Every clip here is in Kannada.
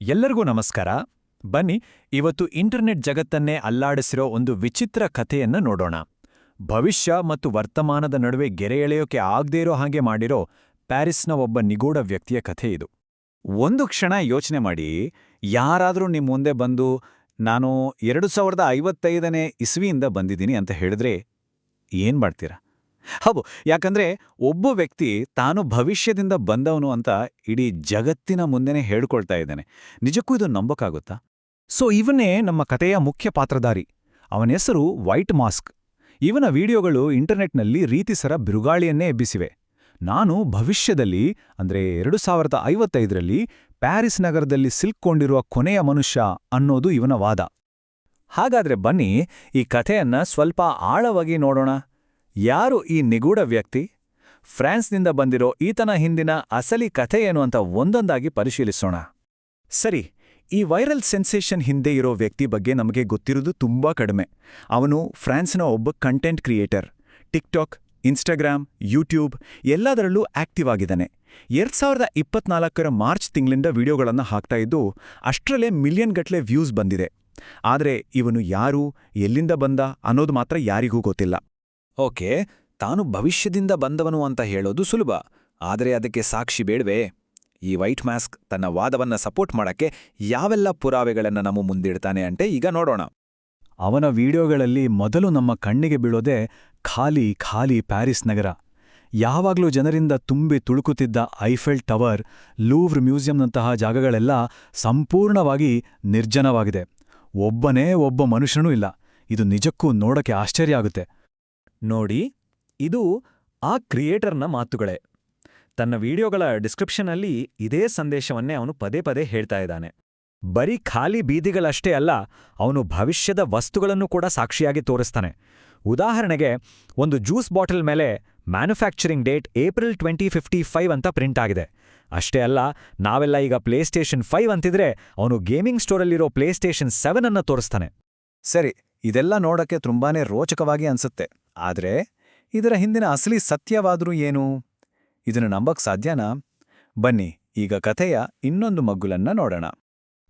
ಎಲ್ಲರಿಗೂ ನಮಸ್ಕಾರ. ಬನ್ನಿ, ಇವತ್ತು ಇಂಟರ್ನೆಟ್ ಜಗತ್ತನ್ನೇ ಅಲ್ಲಾಡಿಸಿರೋ ಒಂದು ವಿಚಿತ್ರ ಕಥೆಯನ್ನ ನೋಡೋಣ. ಭವಿಷ್ಯ ಮತ್ತು ವರ್ತಮಾನದ ನಡುವೆ ಗೆರೆ ಎಳೆಯೋಕೆ ಆಗದೇ ಇರೋ ಹಾಗೆ ಮಾಡಿರೋ ಪ್ಯಾರಿಸ್ನ ಒಬ್ಬ ನಿಗೂಢ ವ್ಯಕ್ತಿಯ ಕಥೆ ಇದು. ಒಂದು ಕ್ಷಣ ಯೋಚನೆ ಮಾಡಿ, ಯಾರಾದರೂ ನಿಮ್ಮ ಮುಂದೆ ಬಂದು ನಾನು 2055ನೇ ಇಸ್ವಿಯಿಂದ ಬಂದಿದ್ದೀನಿ ಅಂತ ಹೇಳಿದ್ರೆ ಏನ್ ಮಾಡ್ತೀರಾ? ಹೌದು, ಯಾಕಂದ್ರೆ ಒಬ್ಬ ವ್ಯಕ್ತಿ ತಾನು ಭವಿಷ್ಯದಿಂದ ಬಂದವನು ಅಂತ ಇಡೀ ಜಗತ್ತಿನ ಮುಂದೆನೇ ಹೇಳ್ಕೊಳ್ತಾ ಇದ್ದಾನೆ. ನಿಜಕ್ಕೂ ಇದು ನಂಬಕ್ಕಾಗುತ್ತಾ? ಇವನೇ ನಮ್ಮ ಕಥೆಯ ಮುಖ್ಯ ಪಾತ್ರಧಾರಿ. ಅವನ ಹೆಸರು ವೈಟ್ ಮಾಸ್ಕ್. ಇವನ ವಿಡಿಯೋಗಳು ಇಂಟರ್ನೆಟ್ನಲ್ಲಿ ರೀತಿಸರ ಬಿರುಗಾಳಿಯನ್ನೇ ಎಬ್ಬಿಸಿವೆ. ನಾನು ಭವಿಷ್ಯದಲ್ಲಿ ಅಂದ್ರೆ 2055ರಲ್ಲಿ ಪ್ಯಾರಿಸ್ ನಗರದಲ್ಲಿ ಸಿಲ್ಕೊಂಡಿರುವ ಕೊನೆಯ ಮನುಷ್ಯ ಅನ್ನೋದು ಇವನ ವಾದ. ಹಾಗಾದ್ರೆ ಬನ್ನಿ, ಈ ಕಥೆಯನ್ನ ಸ್ವಲ್ಪ ಆಳವಾಗಿ ನೋಡೋಣ. ಯಾರು ಈ ನಿಗೂಢ ವ್ಯಕ್ತಿ? ಫ್ರಾನ್ಸ್ನಿಂದ ಬಂದಿರೋ ಈತನ ಹಿಂದಿನ ಅಸಲಿ ಕಥೆ ಏನು ಅಂತ ಒಂದೊಂದಾಗಿ ಪರಿಶೀಲಿಸೋಣ. ಸರಿ, ಈ ವೈರಲ್ ಸೆನ್ಸೇಷನ್ ಹಿಂದೆ ಇರೋ ವ್ಯಕ್ತಿ ಬಗ್ಗೆ ನಮಗೆ ಗೊತ್ತಿರೋದು ತುಂಬಾ ಕಡಿಮೆ. ಅವನು ಫ್ರಾನ್ಸ್ನ ಒಬ್ಬ content creator. TikTok, Instagram, YouTube ಎಲ್ಲದರಲ್ಲೂ ಆಕ್ಟಿವ್ ಆಗಿದ್ದಾನೆ. 2024ರ ಮಾರ್ಚ್ ತಿಂಗಳಿಂದ ವಿಡಿಯೋಗಳನ್ನು ಹಾಕ್ತಾ ಇದ್ದು ಅಷ್ಟರಲ್ಲೇ ಮಿಲಿಯನ್ಗಟ್ಲೆ ವ್ಯೂಸ್ ಬಂದಿದೆ. ಆದರೆ ಇವನು ಯಾರು, ಎಲ್ಲಿಂದ ಬಂದ ಅನ್ನೋದು ಮಾತ್ರ ಯಾರಿಗೂ ಗೊತ್ತಿಲ್ಲ. ಓಕೆ, ತಾನು ಭವಿಷ್ಯದಿಂದ ಬಂದವನು ಅಂತ ಹೇಳೋದು ಸುಲಭ, ಆದರೆ ಅದಕ್ಕೆ ಸಾಕ್ಷಿ ಬೇಡವೇ? ಈ ವೈಟ್ ಮಾಸ್ಕ್ ತನ್ನ ವಾದವನ್ನ ಸಪೋರ್ಟ್ ಮಾಡಕ್ಕೆ ಯಾವೆಲ್ಲ ಪುರಾವೆಗಳನ್ನು ನಮ್ಮ ಮುಂದಿಡ್ತಾನೆ ಅಂತೆ ಈಗ ನೋಡೋಣ. ಅವನ ವಿಡಿಯೋಗಳಲ್ಲಿ ಮೊದಲು ನಮ್ಮ ಕಣ್ಣಿಗೆ ಬೀಳೋದೇ ಖಾಲಿ ಖಾಲಿ ಪ್ಯಾರಿಸ್ ನಗರ. ಯಾವಾಗಲೂ ಜನರಿಂದ ತುಂಬಿ ತುಳುಕುತ್ತಿದ್ದ ಐಫೆಲ್ ಟವರ್, ಲೂವ್ರ್ ಮ್ಯೂಸಿಯಂನಂತಹ ಜಾಗಗಳೆಲ್ಲ ಸಂಪೂರ್ಣವಾಗಿ ನಿರ್ಜನವಾಗಿದೆ. ಒಬ್ಬನೇ ಒಬ್ಬ ಮನುಷ್ಯನೂ ಇಲ್ಲ. ಇದು ನಿಜಕ್ಕೂ ನೋಡಕ್ಕೆ ಆಶ್ಚರ್ಯ ಆಗುತ್ತೆ. ನೋಡಿ, ಇದು ಆ ಕ್ರಿಯೇಟರ್ನ ಮಾತುಗಳೇ. ತನ್ನ ವಿಡಿಯೋಗಳ ಡಿಸ್ಕ್ರಿಪ್ಷನಲ್ಲಿ ಇದೇ ಸಂದೇಶವನ್ನೇ ಅವನು ಪದೇ ಪದೇ ಹೇಳ್ತಾ ಇದ್ದಾನೆ. ಬರೀ ಖಾಲಿ ಬೀದಿಗಳಷ್ಟೇ ಅಲ್ಲ, ಅವನು ಭವಿಷ್ಯದ ವಸ್ತುಗಳನ್ನು ಕೂಡ ಸಾಕ್ಷಿಯಾಗಿ ತೋರಿಸ್ತಾನೆ. ಉದಾಹರಣೆಗೆ, ಒಂದು ಜ್ಯೂಸ್ ಬಾಟಲ್ ಮೇಲೆ ಮ್ಯಾನುಫ್ಯಾಕ್ಚರಿಂಗ್ ಡೇಟ್ ಏಪ್ರಿಲ್ 2055 ಅಂತ ಪ್ರಿಂಟ್ ಆಗಿದೆ. ಅಷ್ಟೇ ಅಲ್ಲ, ನಾವೆಲ್ಲ ಈಗ ಪ್ಲೇಸ್ಟೇಷನ್ 5 ಅಂತಿದ್ರೆ ಅವನು ಗೇಮಿಂಗ್ ಸ್ಟೋರಲ್ಲಿರೋ ಪ್ಲೇಸ್ಟೇಷನ್ 7 ಅನ್ನ ತೋರಿಸ್ತಾನೆ. ಸರಿ, ಇದೆಲ್ಲ ನೋಡಕ್ಕೆ ತುಂಬಾನೇ ರೋಚಕವಾಗಿ ಅನ್ಸುತ್ತೆ. ಆದ್ರೆ ಇದರ ಹಿಂದಿನ ಅಸಲಿ ಸತ್ಯವಾದ್ರೂ ಏನು? ಇದನ್ನು ನಂಬಕ್ ಸಾಧ್ಯನಾ? ಬನ್ನಿ, ಈಗ ಕಥೆಯ ಇನ್ನೊಂದು ಮಗ್ಗುಲನ್ನ ನೋಡೋಣ.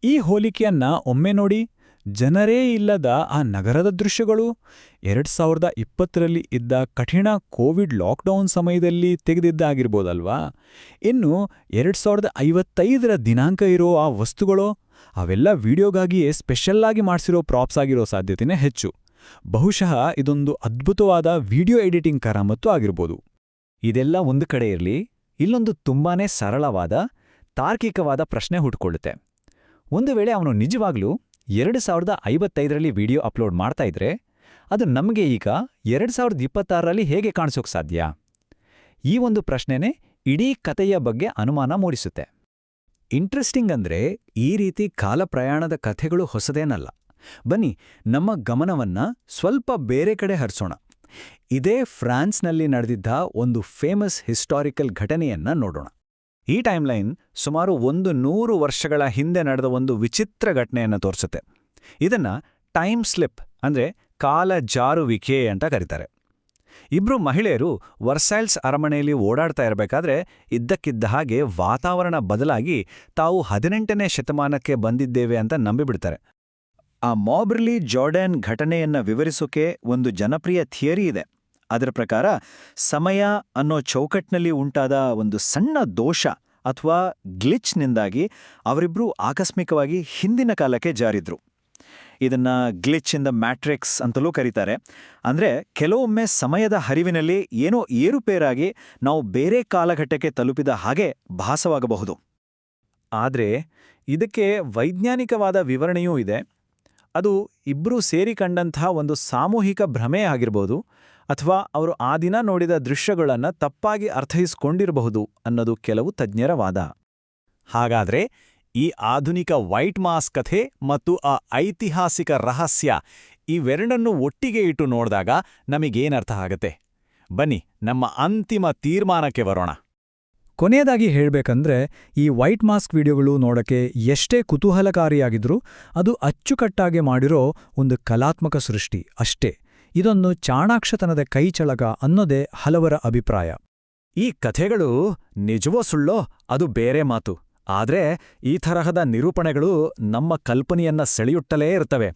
ಈ ಹೋಲಿಕೆಯನ್ನ ಒಮ್ಮೆ ನೋಡಿ. ಜನರೇ ಇಲ್ಲದ ಆ ನಗರದ ದೃಶ್ಯಗಳು 2020ರಲ್ಲಿ ಇದ್ದ ಕಠಿಣ ಕೋವಿಡ್ ಲಾಕ್ಡೌನ್ ಸಮಯದಲ್ಲಿ ತೆಗೆದಿದ್ದಾಗಿರ್ಬೋದಲ್ವಾ? ಇನ್ನು 2055ರ ದಿನಾಂಕ ಇರೋ ಆ ವಸ್ತುಗಳು, ಅವೆಲ್ಲ ವಿಡಿಯೋಗಾಗಿಯೇ ಸ್ಪೆಷಲ್ಲಾಗಿ ಮಾಡಿಸಿರೋ ಪ್ರಾಪ್ಸ್ ಆಗಿರೋ ಸಾಧ್ಯತೆನೇ ಹೆಚ್ಚು. ಬಹುಶಃ ಇದೊಂದು ಅದ್ಭುತವಾದ ವಿಡಿಯೋ ಎಡಿಟಿಂಗ್ ಕರಾಮತ್ತು ಆಗಿರ್ಬೋದು. ಇದೆಲ್ಲ ಒಂದು ಕಡೆ ಇರಲಿ, ಇಲ್ಲೊಂದು ತುಂಬಾನೇ ಸರಳವಾದ, ತಾರ್ಕಿಕವಾದ ಪ್ರಶ್ನೆ ಹುಟ್ಕೊಳ್ಳುತ್ತೆ. ಒಂದು ವೇಳೆ ಅವನು ನಿಜವಾಗ್ಲೂ 2055ರಲ್ಲಿ ವಿಡಿಯೋ ಅಪ್ಲೋಡ್ ಮಾಡ್ತಾ ಇದ್ರೆ, ಅದು ನಮಗೆ ಈಗ 2026ರಲ್ಲಿ ಹೇಗೆ ಕಾಣಿಸೋಕ್ ಸಾಧ್ಯ? ಈ ಒಂದು ಪ್ರಶ್ನೆನೇ ಇಡೀ ಕಥೆಯ ಬಗ್ಗೆ ಅನುಮಾನ ಮೂಡಿಸುತ್ತೆ. ಇಂಟ್ರೆಸ್ಟಿಂಗ್ ಅಂದ್ರೆ, ಈ ರೀತಿ ಕಾಲಪ್ರಯಾಣದ ಕಥೆಗಳು ಹೊಸದೇನಲ್ಲ. ಬನ್ನಿ, ನಮ್ಮ ಗಮನವನ್ನ ಸ್ವಲ್ಪ ಬೇರೆ ಕಡೆ ಹರಿಸೋಣ. ಇದೇ ಫ್ರಾನ್ಸ್ನಲ್ಲಿ ನಡೆದಿದ್ದ ಒಂದು ಫೇಮಸ್ ಹಿಸ್ಟಾರಿಕಲ್ ಘಟನೆಯನ್ನ ನೋಡೋಣ. ಈ ಟೈಮ್ಲೈನ್ ಸುಮಾರು 100 ವರ್ಷಗಳ ಹಿಂದೆ ನಡೆದ ಒಂದು ವಿಚಿತ್ರ ಘಟನೆಯನ್ನು ತೋರಿಸುತ್ತೆ. ಇದನ್ನ ಟೈಮ್ ಸ್ಲಿಪ್ ಅಂದ್ರೆ ಕಾಲ ಜಾರುವಿಕೆ ಅಂತ ಕರೀತಾರೆ. ಇಬ್ರು ಮಹಿಳೆಯರು ವರ್ಸೈಲ್ಸ್ ಅರಮನೆಯಲ್ಲಿ ಓಡಾಡ್ತಾ ಇರಬೇಕಾದ್ರೆ ಇದ್ದಕ್ಕಿದ್ದ ಹಾಗೆ ವಾತಾವರಣ ಬದಲಾಗಿ ತಾವು 18ನೇ ಶತಮಾನಕ್ಕೆ ಬಂದಿದ್ದೇವೆ ಅಂತ ನಂಬಿಬಿಡ್ತಾರೆ. ಆ ಮಾಬ್ರಿಲಿ ಜಾರ್ಡನ್ ಘಟನೆಯನ್ನ ವಿವರಿಸೋಕೆ ಒಂದು ಜನಪ್ರಿಯ ಥಿಯರಿ ಇದೆ. ಅದರ ಪ್ರಕಾರ ಸಮಯ ಅನ್ನೋ ಚೌಕಟ್ನಲ್ಲಿ ಉಂಟಾದ ಒಂದು ಸಣ್ಣ ದೋಷ ಅಥವಾ ಗ್ಲಿಚ್ನಿಂದಾಗಿ ಅವರಿಬ್ರೂ ಆಕಸ್ಮಿಕವಾಗಿ ಹಿಂದಿನ ಕಾಲಕ್ಕೆ ಜಾರಿದ್ರು. ಇದನ್ನ ಗ್ಲಿಚ್ ಇನ್ ದ ಮ್ಯಾಟ್ರಿಕ್ಸ್ ಅಂತಲೂ ಕರೀತಾರೆ. ಅಂದ್ರೆ ಕೆಲವೊಮ್ಮೆ ಸಮಯದ ಹರಿವಿನಲ್ಲಿ ಏನೋ ಏರುಪೇರಾಗಿ ನಾವು ಬೇರೆ ಕಾಲಘಟ್ಟಕ್ಕೆ ತಲುಪಿದ ಹಾಗೆ ಭಾಸವಾಗಬಹುದು. ಆದ್ರೆ ಇದಕ್ಕೆ ವೈಜ್ಞಾನಿಕವಾದ ವಿವರಣೆಯೂ ಇದೆ. ಅದು ಇಬ್ಬರೂ ಸೇರಿ ಕಂಡಂತಹ ಒಂದು ಸಾಮೂಹಿಕ ಭ್ರಮೆ ಆಗಿರ್ಬೋದು, ಅಥವಾ ಅವರು ಆ ದಿನ ನೋಡಿದ ದೃಶ್ಯಗಳನ್ನು ತಪ್ಪಾಗಿ ಅರ್ಥೈಸ್ಕೊಂಡಿರಬಹುದು ಅನ್ನೋದು ಕೆಲವು ತಜ್ಞರ ವಾದ. ಹಾಗಾದ್ರೆ ಈ ಆಧುನಿಕ ವೈಟ್ ಮಾಸ್ಕ್ ಕಥೆ ಮತ್ತು ಆ ಐತಿಹಾಸಿಕ ರಹಸ್ಯ ಇವೆರಡನ್ನೂ ಒಟ್ಟಿಗೆ ಇಟ್ಟು ನೋಡಿದಾಗ ನಮಗೇನರ್ಥ ಆಗತ್ತೆ? ಬನ್ನಿ, ನಮ್ಮ ಅಂತಿಮ ತೀರ್ಮಾನಕ್ಕೆ ಬರೋಣ. ಕೊನೆಯದಾಗಿ ಹೇಳ್ಬೇಕಂದ್ರೆ, ಈ ವೈಟ್ ಮಾಸ್ಕ್ ವಿಡಿಯೋಗಳು ನೋಡಕ್ಕೆ ಎಷ್ಟೇ ಕುತೂಹಲಕಾರಿಯಾಗಿದ್ರೂ ಅದು ಅಚ್ಚುಕಟ್ಟಾಗಿ ಮಾಡಿರೋ ಒಂದು ಕಲಾತ್ಮಕ ಸೃಷ್ಟಿ ಅಷ್ಟೇ. ಇದೊಂದು ಚಾಣಾಕ್ಷತನದ ಕೈಚಳಕ ಅನ್ನೋದೇ ಹಲವರ ಅಭಿಪ್ರಾಯ. ಈ ಕಥೆಗಳು ನಿಜವೋ ಸುಳ್ಳೋ ಅದು ಬೇರೆ ಮಾತು. ಆದ್ರೆ ಈ ತರಹದ ನಿರೂಪಣೆಗಳು ನಮ್ಮ ಕಲ್ಪನೆಯನ್ನ ಸೆಳೆಯುತ್ತಲೇ ಇರ್ತವೆ.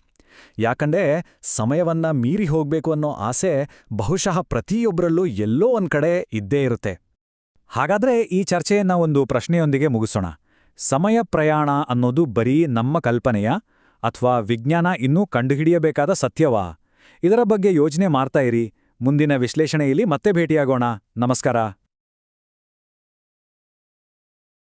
ಯಾಕಂದ್ರೆ ಸಮಯವನ್ನ ಮೀರಿ ಹೋಗ್ಬೇಕು ಅನ್ನೋ ಆಸೆ ಬಹುಶಃ ಪ್ರತಿಯೊಬ್ಬರಲ್ಲೂ ಎಲ್ಲೋ ಒಂದ್ ಕಡೆ ಇದ್ದೇ ಇರುತ್ತೆ. ಹಾಗಾದ್ರೆ ಈ ಚರ್ಚೆಯನ್ನ ಒಂದು ಪ್ರಶ್ನೆಯೊಂದಿಗೆ ಮುಗಿಸೋಣ. ಸಮಯ ಪ್ರಯಾಣ ಅನ್ನೋದು ಬರೀ ನಮ್ಮ ಕಲ್ಪನೆಯ ಅಥವಾ ವಿಜ್ಞಾನ ಇನ್ನೂ ಕಂಡುಹಿಡಿಯಬೇಕಾದ ಸತ್ಯವಾ? ಇದರ ಬಗ್ಗೆ ಯೋಚನೆ ಮಾಡ್ತಾ ಇರಿ. ಮುಂದಿನ ವಿಶ್ಲೇಷಣೆಯಲ್ಲಿ ಮತ್ತೆ ಭೇಟಿಯಾಗೋಣ. ನಮಸ್ಕಾರ.